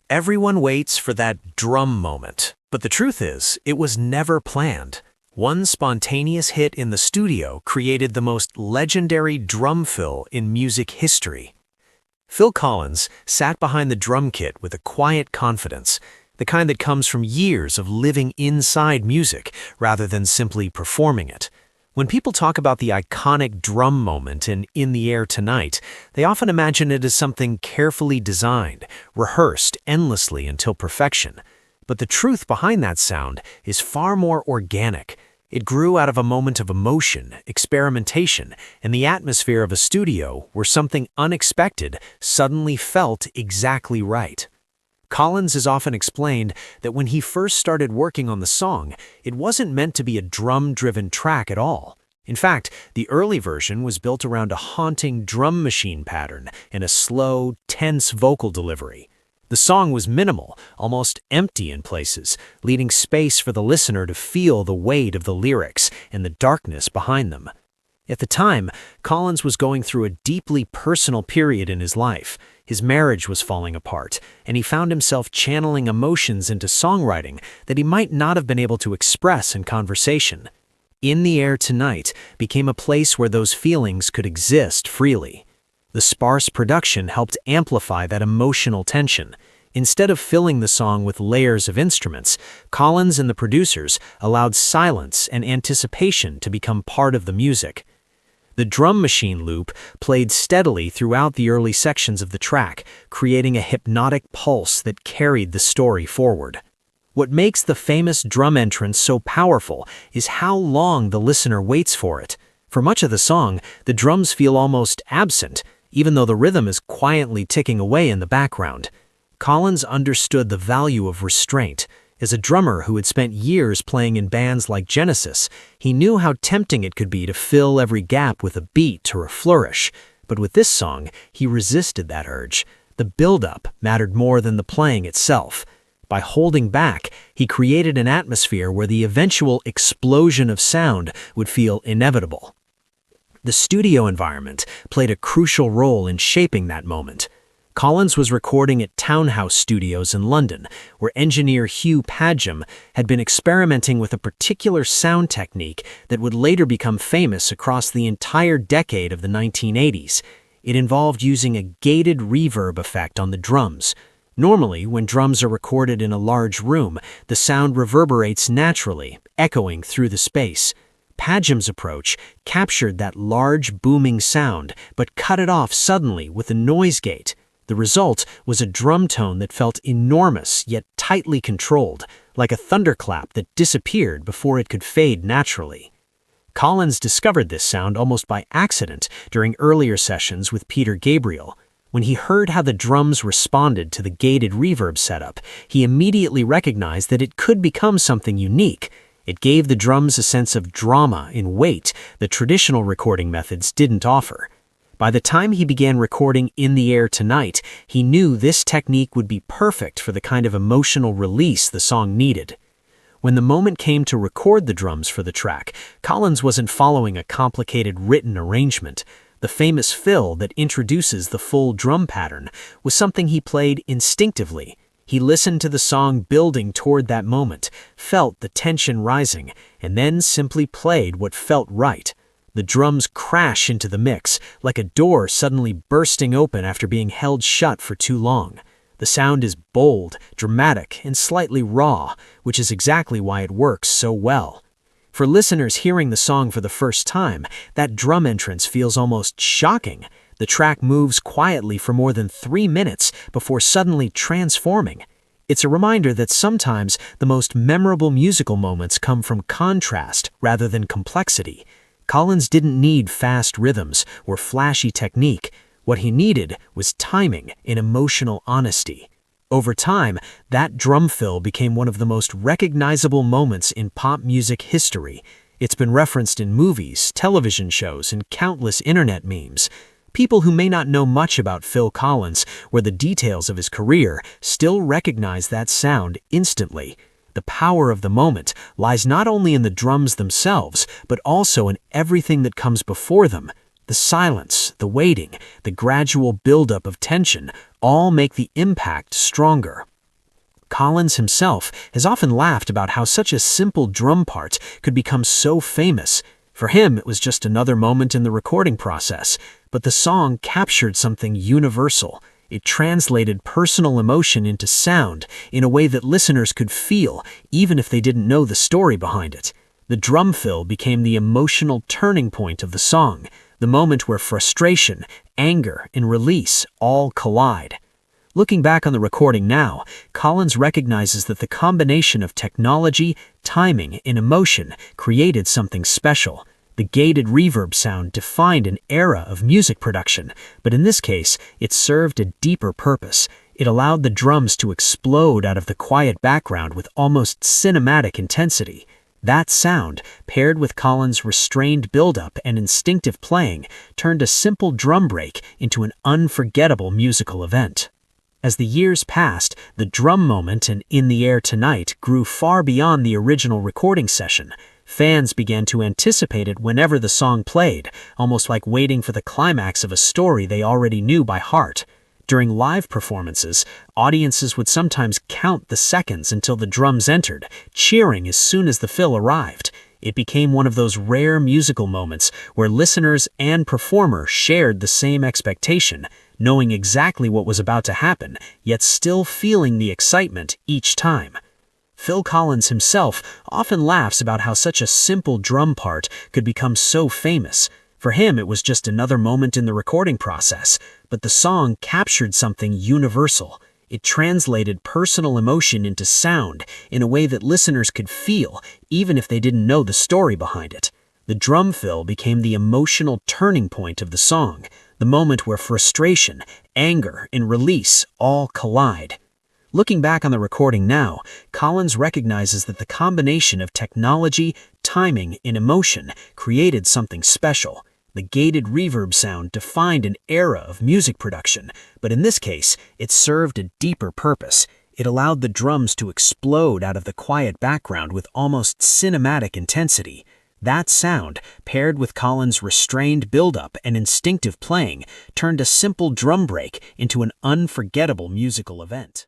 Everyone waits for that drum moment, but the truth is, it was never planned. One spontaneous hit in the studio created the most legendary drum fill in music history. Phil Collins sat behind the drum kit with a quiet confidence, the kind that comes from years of living inside music rather than simply performing it. When people talk about the iconic drum moment in the Air Tonight, they often imagine it as something carefully designed, rehearsed endlessly until perfection. But the truth behind that sound is far more organic. It grew out of a moment of emotion, experimentation, and the atmosphere of a studio where something unexpected suddenly felt exactly right. Collins has often explained that when he first started working on the song, it wasn't meant to be a drum-driven track at all. In fact, the early version was built around a haunting drum machine pattern and a slow, tense vocal delivery. The song was minimal, almost empty in places, leaving space for the listener to feel the weight of the lyrics and the darkness behind them. At the time, Collins was going through a deeply personal period in his life. His marriage was falling apart, and he found himself channeling emotions into songwriting that he might not have been able to express in conversation. In the Air Tonight became a place where those feelings could exist freely. The sparse production helped amplify that emotional tension. Instead of filling the song with layers of instruments, Collins and the producers allowed silence and anticipation to become part of the music. The drum machine loop played steadily throughout the early sections of the track, creating a hypnotic pulse that carried the story forward. What makes the famous drum entrance so powerful is how long the listener waits for it. For much of the song, the drums feel almost absent, even though the rhythm is quietly ticking away in the background. Collins understood the value of restraint. As a drummer who had spent years playing in bands like Genesis, he knew how tempting it could be to fill every gap with a beat or a flourish. But with this song, he resisted that urge. The build-up mattered more than the playing itself. By holding back, he created an atmosphere where the eventual explosion of sound would feel inevitable. The studio environment played a crucial role in shaping that moment. Collins was recording at Townhouse Studios in London, where engineer Hugh Padgham had been experimenting with a particular sound technique that would later become famous across the entire decade of the 1980s. It involved using a gated reverb effect on the drums. Normally, when drums are recorded in a large room, the sound reverberates naturally, echoing through the space. Padgham's approach captured that large, booming sound, but cut it off suddenly with a noise gate. The result was a drum tone that felt enormous yet tightly controlled, like a thunderclap that disappeared before it could fade naturally. Collins discovered this sound almost by accident during earlier sessions with Peter Gabriel. When he heard how the drums responded to the gated reverb setup, he immediately recognized that it could become something unique. It gave the drums a sense of drama and weight that traditional recording methods didn't offer. By the time he began recording In the Air Tonight, he knew this technique would be perfect for the kind of emotional release the song needed. When the moment came to record the drums for the track, Collins wasn't following a complicated written arrangement. The famous fill that introduces the full drum pattern was something he played instinctively. He listened to the song building toward that moment, felt the tension rising, and then simply played what felt right. The drums crash into the mix, like a door suddenly bursting open after being held shut for too long. The sound is bold, dramatic, and slightly raw, which is exactly why it works so well. For listeners hearing the song for the first time, that drum entrance feels almost shocking. The track moves quietly for more than 3 minutes before suddenly transforming. It's a reminder that sometimes the most memorable musical moments come from contrast rather than complexity. Collins didn't need fast rhythms or flashy technique. What he needed was timing and emotional honesty. Over time, that drum fill became one of the most recognizable moments in pop music history. It's been referenced in movies, television shows, and countless internet memes. People who may not know much about Phil Collins or the details of his career still recognize that sound instantly. The power of the moment lies not only in the drums themselves, but also in everything that comes before them. The silence, the waiting, the gradual buildup of tension all make the impact stronger. Collins himself has often laughed about how such a simple drum part could become so famous. For him, it was just another moment in the recording process, but the song captured something universal. It translated personal emotion into sound in a way that listeners could feel, even if they didn't know the story behind it. The drum fill became the emotional turning point of the song, the moment where frustration, anger, and release all collide. Looking back on the recording now, Collins recognizes that the combination of technology, timing, and emotion created something special. The gated reverb sound defined an era of music production, but in this case, it served a deeper purpose. It allowed the drums to explode out of the quiet background with almost cinematic intensity. That sound, paired with Collins' restrained build-up and instinctive playing, turned a simple drum break into an unforgettable musical event. As the years passed, the drum moment in "In the Air Tonight" grew far beyond the original recording session. Fans began to anticipate it whenever the song played, almost like waiting for the climax of a story they already knew by heart. During live performances, audiences would sometimes count the seconds until the drums entered, cheering as soon as the fill arrived. It became one of those rare musical moments where listeners and performer shared the same expectation, knowing exactly what was about to happen, yet still feeling the excitement each time. Phil Collins himself often laughs about how such a simple drum part could become so famous. For him, it was just another moment in the recording process, but the song captured something universal. It translated personal emotion into sound in a way that listeners could feel, even if they didn't know the story behind it. The drum fill became the emotional turning point of the song, the moment where frustration, anger, and release all collide. Looking back on the recording now, Collins recognizes that the combination of technology, timing, and emotion created something special. The gated reverb sound defined an era of music production, but in this case, it served a deeper purpose. It allowed the drums to explode out of the quiet background with almost cinematic intensity. That sound, paired with Collins' restrained build-up and instinctive playing, turned a simple drum break into an unforgettable musical event.